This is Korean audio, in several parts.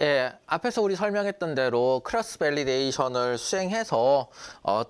예, 앞에서 우리 설명했던 대로 크로스 밸리데이션을 수행해서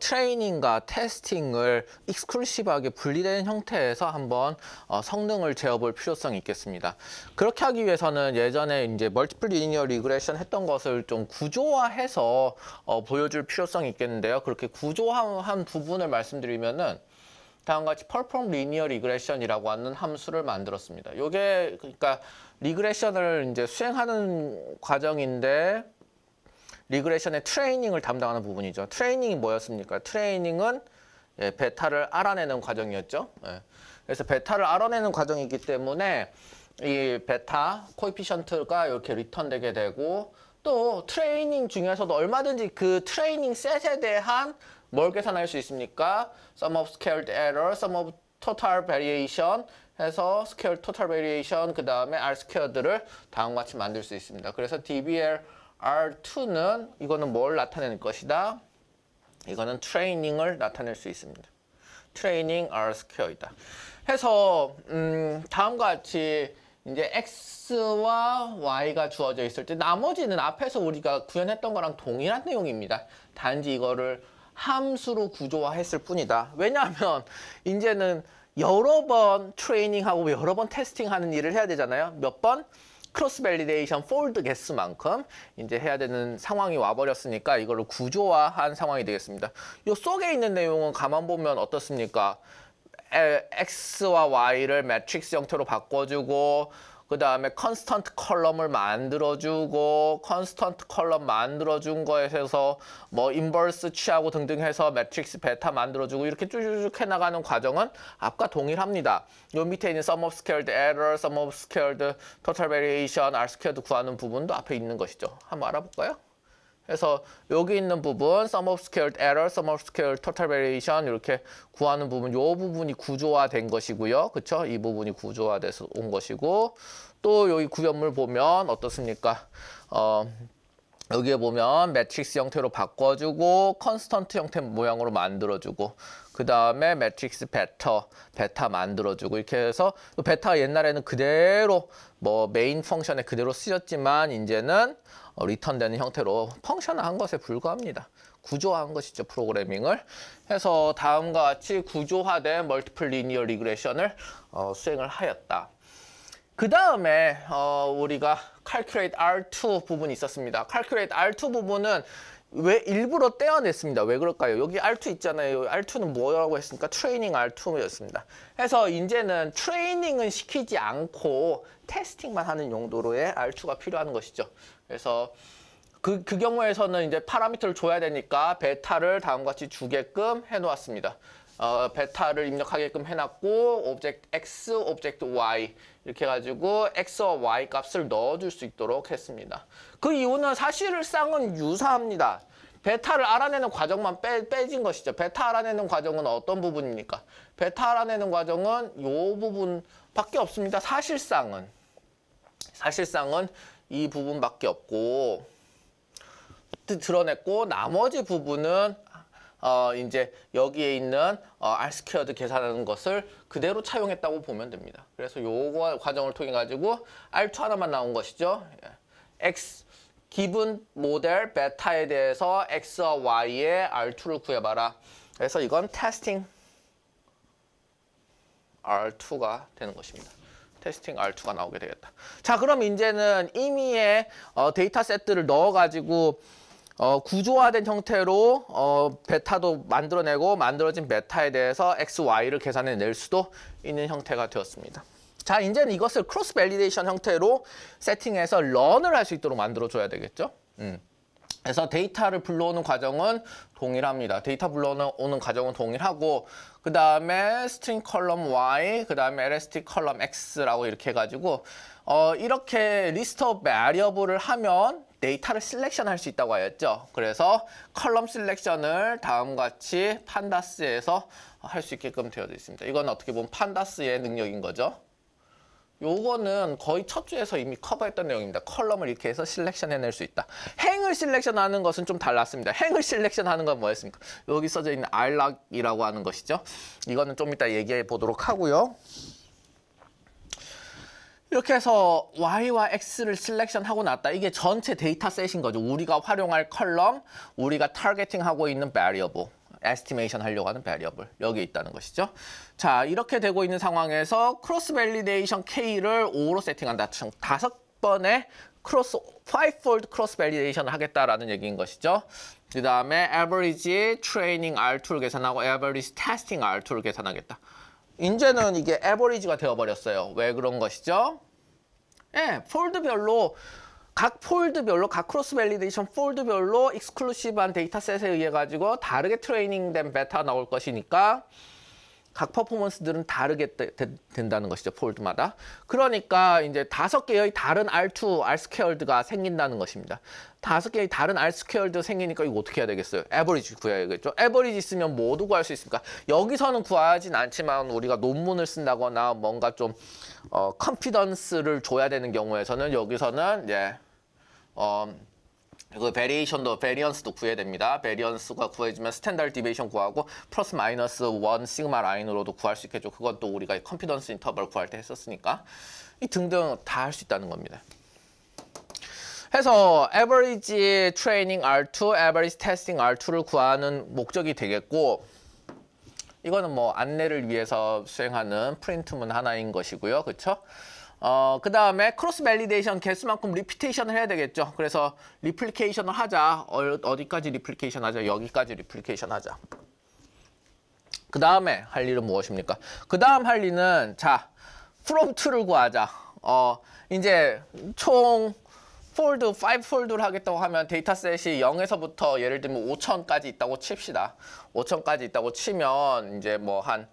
트레이닝과 테스팅을 익스클루시브하게 분리된 형태에서 한번 성능을 재어볼 필요성이 있겠습니다. 그렇게 하기 위해서는 예전에 이제 멀티플 리니어 리그레션 했던 것을 좀 구조화해서 보여줄 필요성이 있겠는데요. 그렇게 구조화한 부분을 말씀드리면은 다음과 같이 perform linear regression이라고 하는 함수를 만들었습니다. 이게 그러니까 리그레션을 이제 수행하는 과정인데 리그레션의 트레이닝을 담당하는 부분이죠. 트레이닝이 뭐였습니까? 트레이닝은 베타를 알아내는 과정이었죠. 그래서 베타를 알아내는 과정이기 때문에 이 베타 코에피션트가 이렇게 리턴되게 되고 또 트레이닝 중에서도 얼마든지 그 트레이닝 셋에 대한 뭘 계산할 수 있습니까? Sum of squared error, sum of total variation 해서 squared total variation 그 다음에 R squared를 다음과 같이 만들 수 있습니다. 그래서 DBL R2는 이거는 뭘 나타낼 것이다? 이거는 트레이닝을 나타낼 수 있습니다. 트레이닝 R squared이다. 해서 다음과 같이 이제 X와 Y가 주어져 있을 때 나머지는 앞에서 우리가 구현했던 거랑 동일한 내용입니다. 단지 이거를 함수로 구조화했을 뿐이다. 왜냐하면 이제는 여러 번 트레이닝하고 여러 번 테스팅하는 일을 해야 되잖아요. 몇 번? 크로스 밸리데이션 폴드 개수만큼 이제 해야 되는 상황이 와버렸으니까 이걸로 구조화한 상황이 되겠습니다. 이 속에 있는 내용은 가만 보면 어떻습니까? X와 Y를 매트릭스 형태로 바꿔주고 그 다음에 컨스턴트 컬럼을 만들어주고 컨스턴트 컬럼 만들어준 거에서 뭐 인버스 취하고 등등 해서 매트릭스 베타 만들어주고 이렇게 쭉쭉 해나가는 과정은 앞과 동일합니다. 요 밑에 있는 sum of squared error, sum of squared total variation, R squared 구하는 부분도 앞에 있는 것이죠. 한번 알아볼까요? 그래서 여기 있는 부분 sum of squared error, sum of squared total variation 이렇게 구하는 부분, 요 부분이 구조화된 것이고요. 그쵸? 이 부분이 구조화돼서 온 것이고 또 여기 구현물 보면 어떻습니까? 여기에 보면 매트릭스 형태로 바꿔주고 컨스턴트 형태 모양으로 만들어주고 그 다음에 매트릭스 베타 만들어주고 이렇게 해서 베타가 옛날에는 그대로 뭐 메인 펑션에 그대로 쓰였지만 이제는 리턴되는 형태로 펑션화한 것에 불과합니다. 구조화한 것이죠. 프로그래밍을. 해서 다음과 같이 구조화된 멀티플 리니어 리그레션을 수행을 하였다. 그 다음에 우리가 calculate R2 부분이 있었습니다. calculate R2 부분은 왜 일부러 떼어냈습니다. 왜 그럴까요? 여기 R2 있잖아요. R2는 뭐라고 했습니까? 트레이닝 R2였습니다. 그래서 이제는 트레이닝은 시키지 않고 테스팅만 하는 용도로의 R2가 필요한 것이죠. 그래서 그 경우에서는 이제 파라미터를 줘야 되니까 베타를 다음과 같이 주게끔 해놓았습니다. 베타를 입력하게끔 해놨고 오브젝트 X, 오브젝트 Y 이렇게 해가지고 X와 Y 값을 넣어줄 수 있도록 했습니다. 그 이유는 사실상은 유사합니다. 베타를 알아내는 과정만 빼진 것이죠. 베타 알아내는 과정은 어떤 부분입니까? 베타 알아내는 과정은 이 부분밖에 없습니다. 사실상은 이 부분밖에 없고 드러냈고 나머지 부분은 이제 여기에 있는 R 스퀘어드 계산하는 것을 그대로 차용했다고 보면 됩니다. 그래서 요거 과정을 통해 가지고 R2 하나만 나온 것이죠. X 기본 모델 베타에 대해서 X와 Y의 R2를 구해봐라. 그래서 이건 테스팅 R2가 되는 것입니다. 테스팅 R2가 나오게 되겠다. 자, 그럼 이제는 임의의 데이터 세트를 넣어가지고 구조화된 형태로 베타도 만들어내고 만들어진 베타에 대해서 X, Y를 계산해낼 수도 있는 형태가 되었습니다. 자, 이제는 이것을 크로스 밸리데이션 형태로 세팅해서 런을 할 수 있도록 만들어줘야 되겠죠. 그래서 데이터를 불러오는 과정은 동일합니다. 데이터 불러오는 과정은 동일하고 그 다음에 스트링 컬럼 Y, 그 다음에 LST 컬럼 X라고 이렇게 해가지고 이렇게 리스트 오브 베리어블을 하면 데이터를 셀렉션 할 수 있다고 하였죠. 그래서 컬럼 셀렉션을 다음과 같이 판다스에서 할 수 있게끔 되어져 있습니다. 이건 어떻게 보면 판다스의 능력인 거죠. 요거는 거의 첫 주에서 이미 커버했던 내용입니다. 컬럼을 이렇게 해서 셀렉션 해낼 수 있다. 행을 셀렉션하는 것은 좀 달랐습니다. 행을 셀렉션하는 건 뭐였습니까? 여기 써져 있는 rlog이라고 하는 것이죠. 이거는 좀 이따 얘기해 보도록 하고요. 이렇게 해서 Y와 X를 셀렉션하고 났다. 이게 전체 데이터셋인 거죠. 우리가 활용할 컬럼, 우리가 타겟팅하고 있는 variable, estimation 하려고 하는 variable, 여기 있다는 것이죠. 자, 이렇게 되고 있는 상황에서 크로스 밸리데이션 K를 5로 세팅한다. 5번의 fivefold 크로스 밸리데이션을 하겠다라는 얘기인 것이죠. 그 다음에 average training R2를 계산하고 average testing R2를 계산하겠다. 이제는 이게 average가 되어버렸어요. 왜 그런 것이죠? 예, 폴드별로 각 크로스 밸리데이션 폴드별로 익스클루시브한 데이터셋에 의해 가지고 다르게 트레이닝된 베타 나올 것이니까 각 퍼포먼스들은 다르게 된다는 것이죠. 폴드마다. 그러니까 이제 5개의 다른 R2, R 스퀘어드가 생긴다는 것입니다. 5개의 다른 R 스퀘어드 생기니까 이거 어떻게 해야 되겠어요? 에버리지 구해야겠죠. 에버리지 있으면 모두 구할 수 있습니까? 여기서는 구하진 않지만 우리가 논문을 쓴다거나 뭔가 좀 컨피던스를 줘야 되는 경우에서는 여기서는 이제 그 베리언스도 구해야 됩니다. 베리언스가 구해지면 스탠다드 디베이션 구하고 플러스 마이너스 1 시그마 라인으로도 구할 수 있겠죠. 그건 또 우리가 컨피던스 인터벌 구할 때 했었으니까 이 등등 다 할 수 있다는 겁니다. 해서 average training R2, average testing R2를 구하는 목적이 되겠고 이거는 뭐 안내를 위해서 수행하는 프린트문 하나인 것이고요. 그렇죠? 그 다음에 크로스 밸리데이션 개수만큼 리피테이션을 해야 되겠죠. 그래서 리플리케이션을 하자. 어디까지 리플리케이션 하자? 여기까지 리플리케이션 하자. 그 다음에 할 일은 무엇입니까? 그 다음 할 일은 자, from to를 구하자. 이제 총 폴드, 5폴드를 하겠다고 하면 데이터셋이 0에서부터 예를 들면 5,000까지 있다고 칩시다. 5,000까지 있다고 치면 이제 뭐 한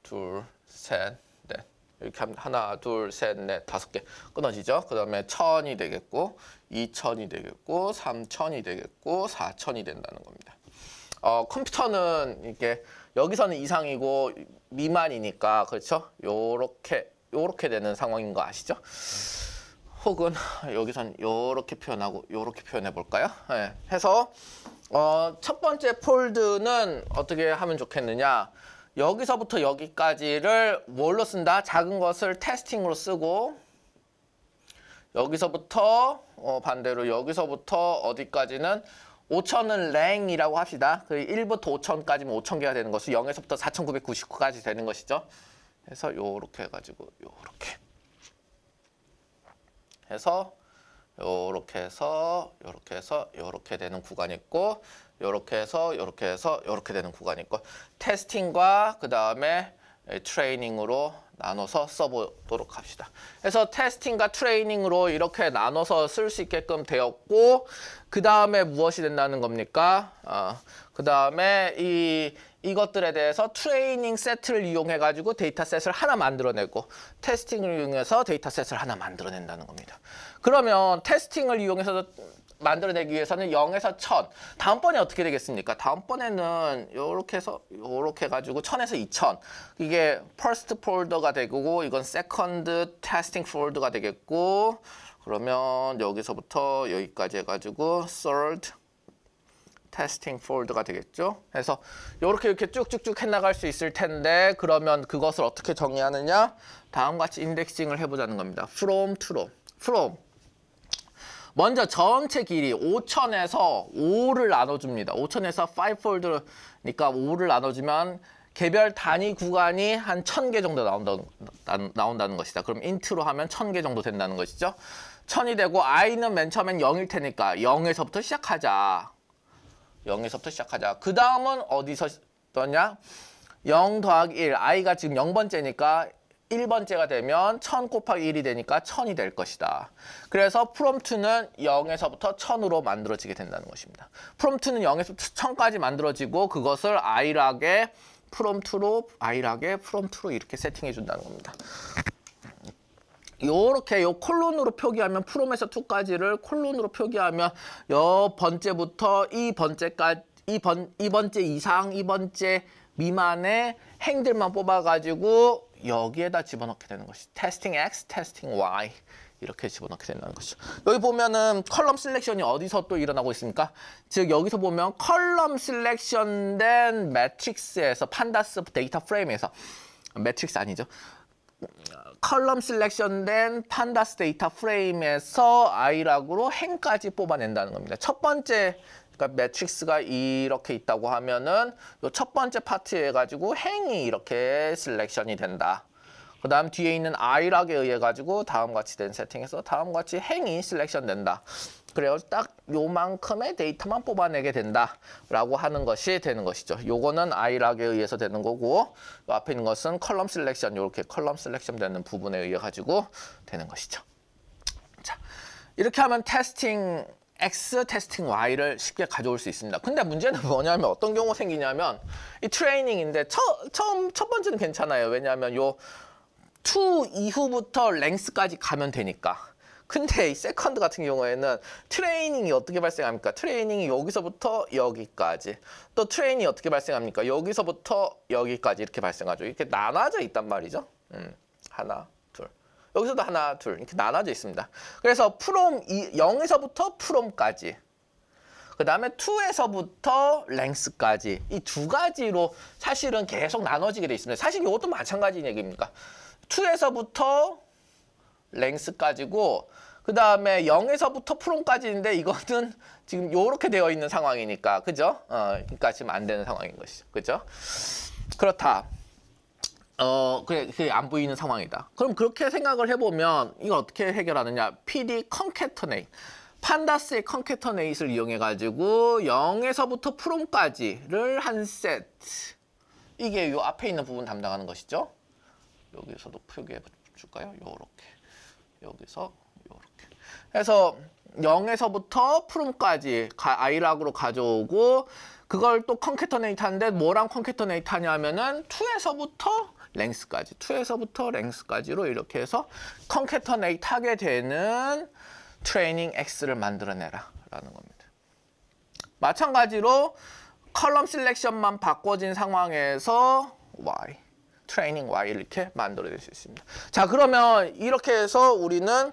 둘, 셋, 넷 이렇게 하면 하나, 둘, 셋, 넷, 5개 끊어지죠. 그 다음에 1,000이 되겠고 2,000이 되겠고 3,000이 되겠고 4,000이 된다는 겁니다. 컴퓨터는 이렇게 여기서는 이상이고 미만이니까 그렇죠? 요렇게 되는 상황인 거 아시죠? 혹은 여기선 요렇게 표현하고 요렇게 표현해 볼까요? 네. 해서 첫 번째 폴드는 어떻게 하면 좋겠느냐? 여기서부터 여기까지를 뭘로 쓴다? 작은 것을 테스팅으로 쓰고 여기서부터 반대로 여기서부터 어디까지는 5,000은 랭이라고 합시다. 그 1부터 5,000까지면 5,000개가 되는 것이 0에서부터 4,999까지 되는 것이죠. 그래서 요렇게 해가지고 요렇게 해서 요렇게 해서 요렇게 해서 요렇게 되는 구간이 있고 요렇게 해서 요렇게 해서 요렇게 되는 구간이 있고 테스팅과 그 다음에 트레이닝으로 나눠서 써보도록 합시다. 그래서 테스팅과 트레이닝으로 이렇게 나눠서 쓸 수 있게끔 되었고 그 다음에 무엇이 된다는 겁니까? 그 다음에 이것들에 대해서 트레이닝 세트를 이용해 가지고 데이터셋을 하나 만들어내고 테스팅을 이용해서 데이터셋을 하나 만들어낸다는 겁니다. 그러면 테스팅을 이용해서 만들어내기 위해서는 0에서 1000. 다음번에 어떻게 되겠습니까? 다음번에는 요렇게 해서 요렇게 해가지고 1000에서 2000. 이게 first 폴더가 되고 이건 second testing 폴더가 되겠고 그러면 여기서부터 여기까지 해가지고 third 테스팅 폴드가 되겠죠. 그래서 이렇게 쭉쭉쭉 해나갈 수 있을 텐데 그러면 그것을 어떻게 정의하느냐? 다음과 같이 인덱싱을 해보자는 겁니다. from to로. from. 먼저 전체 길이 5,000에서 5를 나눠줍니다. 5,000에서 5폴드니까 5를 나눠주면 개별 단위 구간이 한 1,000개 정도 나온다는 것이다. 그럼 인트로 하면 1,000개 정도 된다는 것이죠. 1,000이 되고 i는 맨 처음엔 0일 테니까 0에서부터 시작하자. 0에서부터 시작하자. 그 다음은 어디서 떠냐? 0 더하기 1. i가 지금 0번째니까 1번째가 되면 1000 곱하기 1이 되니까 1000이 될 것이다. 그래서 from to는 0에서부터 1000으로 만들어지게 된다는 것입니다. from to는 0에서부터 1000까지 만들어지고 그것을 i락에 from to로 이렇게 세팅해 준다는 겁니다. 요렇게 요 콜론으로 표기하면 from에서 to까지를 콜론으로 표기하면 요 번째부터 이 번째까지 이 번째 이상 이 번째 미만의 행들만 뽑아가지고 여기에다 집어넣게 되는 것이 testing X, testing Y 이렇게 집어넣게 된다는 것이죠. 여기 보면은 컬럼 셀렉션이 어디서 또 일어나고 있습니까? 즉 여기서 보면 컬럼 셀렉션된 매트릭스에서 판다스 데이터 프레임에서 매트릭스 아니죠. 컬럼 셀렉션된 판다스 데이터 프레임에서 아이락으로 행까지 뽑아낸다는 겁니다. 첫 번째 그러니까 매트릭스가 이렇게 있다고 하면은 요 첫 번째 파트에 가지고 행이 이렇게 셀렉션이 된다. 그 다음 뒤에 있는 아이락에 의해 가지고 다음과 같이 된 세팅에서 다음과 같이 행이 셀렉션 된다. 그래요. 딱 요만큼의 데이터만 뽑아내게 된다라고 하는 것이 되는 것이죠. 요거는 아이락에 의해서 되는 거고 요 앞에 있는 것은 컬럼 셀렉션, 이렇게 컬럼 셀렉션 되는 부분에 의해 가지고 되는 것이죠. 자, 이렇게 하면 테스팅 X, 테스팅 Y를 쉽게 가져올 수 있습니다. 근데 문제는 뭐냐면 어떤 경우가 생기냐면 이 트레이닝인데 첫 번째는 괜찮아요. 왜냐하면 요 to 이후부터 랭스까지 가면 되니까. 근데 이 세컨드 같은 경우에는 트레이닝이 어떻게 발생합니까? 트레이닝이 여기서부터 여기까지. 또 트레이닝이 어떻게 발생합니까? 여기서부터 여기까지 이렇게 발생하죠. 이렇게 나눠져 있단 말이죠. 하나, 둘. 여기서도 하나, 둘 이렇게 나눠져 있습니다. 그래서 from 0에서부터 from까지. 그 다음에 to에서부터 length까지. 이 두 가지로 사실은 계속 나눠지게 돼 있습니다. 사실 이것도 마찬가지 얘기입니다. to에서부터 length까지고 그 다음에 0에서부터 from까지인데 이거는 지금 이렇게 되어 있는 상황이니까 그죠? 그러니까 지금 안 되는 상황인 것이죠. 그죠? 그렇다. 그게 안 보이는 상황이다. 그럼 그렇게 생각을 해보면 이걸 어떻게 해결하느냐? PD concatenate. 판다스의 concatenate를 이용해가지고 0에서부터 from까지를 한 세트. 이게 요 앞에 있는 부분 담당하는 것이죠. 여기서도 표기해 줄까요? 요렇게. 여기서 요렇게. 해서 0에서부터 from까지 아이락으로 가져오고 그걸 또 concatenate 하는데 뭐랑 concatenate 하냐면은 2에서부터 length까지, 2에서부터 length까지로 이렇게 해서 concatenate 하게 되는 트레이닝 X를 만들어내라 라는 겁니다. 마찬가지로 컬럼 셀렉션만 바꿔진 상황에서 Y, 트레이닝 Y 이렇게 만들어낼 수 있습니다. 자, 그러면 이렇게 해서 우리는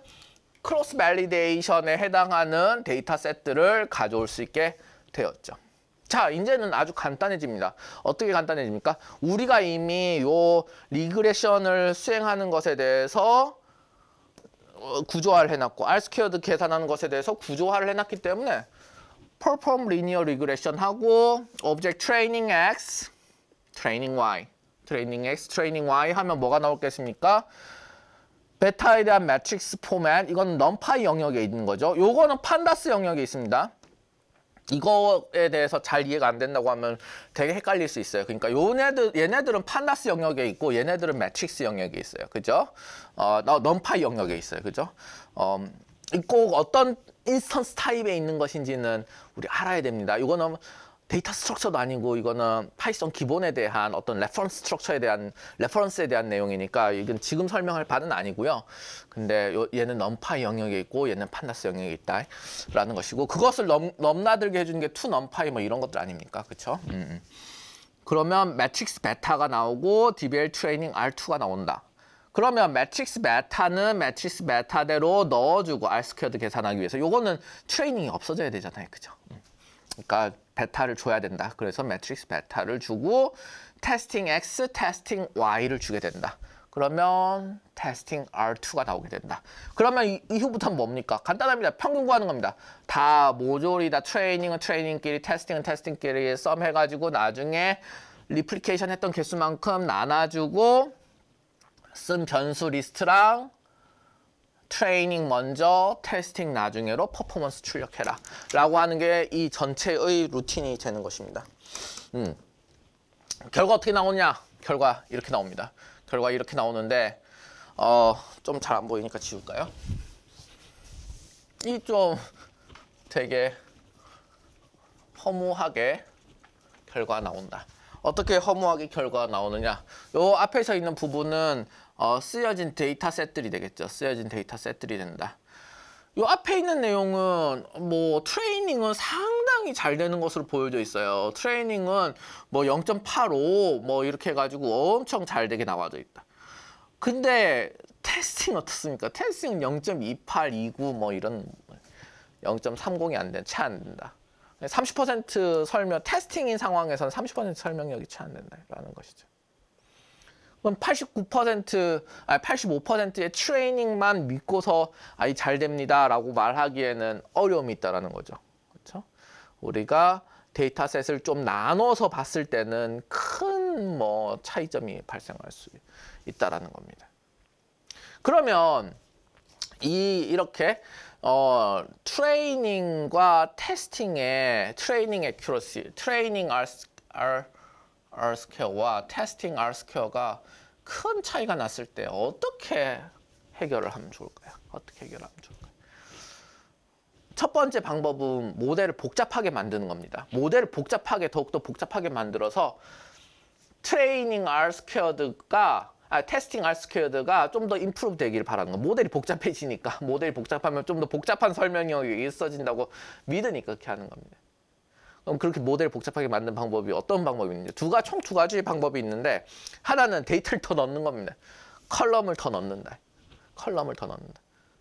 크로스 밸리데이션에 해당하는 데이터 셋들을 가져올 수 있게 되었죠. 자, 이제는 아주 간단해집니다. 어떻게 간단해집니까? 우리가 이미 요 리그레션을 수행하는 것에 대해서 구조화를 해놨고 R² 계산하는 것에 대해서 구조화를 해놨기 때문에 perform linear regression 하고 object training X, training Y, training X, training Y 하면 뭐가 나올겠습니까? 베타에 대한 매트릭스 포맷, 이건 numPy 영역에 있는 거죠. 요거는 판다스 영역에 있습니다. 이거에 대해서 잘 이해가 안 된다고 하면 되게 헷갈릴 수 있어요. 그러니까 얘네들은 판다스 영역에 있고 얘네들은 매트릭스 영역에 있어요. 그죠? numPy 영역에 있어요. 그죠? 꼭 어떤 인스턴스 타입에 있는 것인지는 우리 알아야 됩니다. 이거는 데이터 스트럭처도 아니고 이거는 파이썬 기본에 대한 어떤 레퍼런스 스트럭처에 대한 레퍼런스에 대한 내용이니까 이건 지금 설명할 바는 아니고요. 근데 얘는 numPy 영역에 있고 얘는 판다스 영역에 있다라는 것이고 그것을 넘나들게 해주는 게 toNumPy 뭐 이런 것들 아닙니까? 그렇죠? 그러면 매트릭스 베타가 나오고 DBL 트레이닝 R2가 나온다. 그러면 매트릭스 베타는 매트릭스 베타대로 넣어주고 R² 계산하기 위해서 요거는 트레이닝이 없어져야 되잖아요. 그죠? 그러니까 베타를 줘야 된다. 그래서 매트릭스 베타를 주고 테스팅 X, 테스팅 Y를 주게 된다. 그러면 테스팅 R2가 나오게 된다. 그러면 이후부터는 뭡니까? 간단합니다. 평균 구하는 겁니다. 다 모조리 다 트레이닝은 트레이닝끼리, 테스팅은 테스팅끼리 썸 해가지고 나중에 리플리케이션 했던 개수만큼 나눠주고 쓴 변수 리스트랑 트레이닝 먼저, 테스팅 나중에로 퍼포먼스 출력해라 라고 하는 게 이 전체의 루틴이 되는 것입니다. 결과 어떻게 나오냐? 결과 이렇게 나옵니다. 결과 이렇게 나오는데 좀 잘 안 보이니까 지울까요? 이 좀 되게 허무하게 결과가 나온다. 어떻게 허무하게 결과가 나오느냐? 요 앞에서 있는 부분은 쓰여진 데이터 셋들이 되겠죠. 쓰여진 데이터 셋들이 된다. 요 앞에 있는 내용은 뭐 트레이닝은 상당히 잘 되는 것으로 보여져 있어요. 트레이닝은 뭐 0.85 뭐 이렇게 해가지고 엄청 잘 되게 나와져 있다. 근데 테스팅 어떻습니까? 테스팅은 0.28, 29 뭐 이런 0.30이 안 된, 채 안 된다. 30% 설명, 테스팅인 상황에서는 30% 설명력이 채 안 된다라는 것이죠. 그럼 85%의 트레이닝만 믿고서 이 잘 됩니다라고 말하기에는 어려움이 있다라는 거죠. 그렇죠? 우리가 데이터셋을 좀 나눠서 봤을 때는 큰 차이점이 발생할 수 있다라는 겁니다. 그러면 이렇게 트레이닝과 테스팅의 트레이닝 애큐러시, 트레이닝 R 스퀘어와 테스팅 R 스퀘어가 큰 차이가 났을 때 어떻게 해결을 하면 좋을까요? 어떻게 해결하면 좋을까요? 첫 번째 방법은 모델을 복잡하게 만드는 겁니다. 모델을 더욱더 복잡하게 만들어서 트레이닝 R 스퀘어드가 테스팅 R 스퀘어드가 좀 더 임프루브 되기를 바라는 거. 모델이 복잡해지니까, 모델이 복잡하면 좀 더 복잡한 설명력이 있어진다고 믿으니까 그렇게 하는 겁니다. 그럼 그렇게 모델을 복잡하게 만든 방법이 어떤 방법이 있는지 총 두 가지 방법이 있는데, 하나는 데이터를 더 넣는 겁니다. 컬럼을 더 넣는다.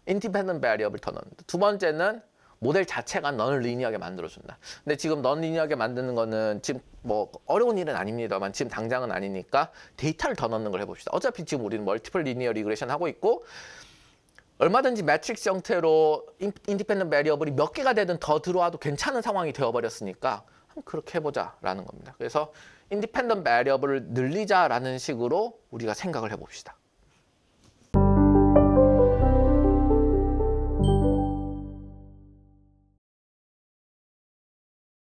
인디펜던트 베리어블을 더 넣는다. 두 번째는 모델 자체가 넌 리니어하게 만들어준다. 근데 지금 넌 리니어하게 만드는 거는 지금 어려운 일은 아닙니다만 지금 당장은 아니니까 데이터를 더 넣는 걸 해봅시다. 어차피 지금 우리는 멀티플 리니어 리그레션 하고 있고 얼마든지 매트릭스 형태로 인디펜던트 베리어블이 몇 개가 되든 더 들어와도 괜찮은 상황이 되어버렸으니까 한번 그렇게 해보자라는 겁니다. 그래서 인디펜던트 베리어블을 늘리자라는 식으로 우리가 생각을 해봅시다.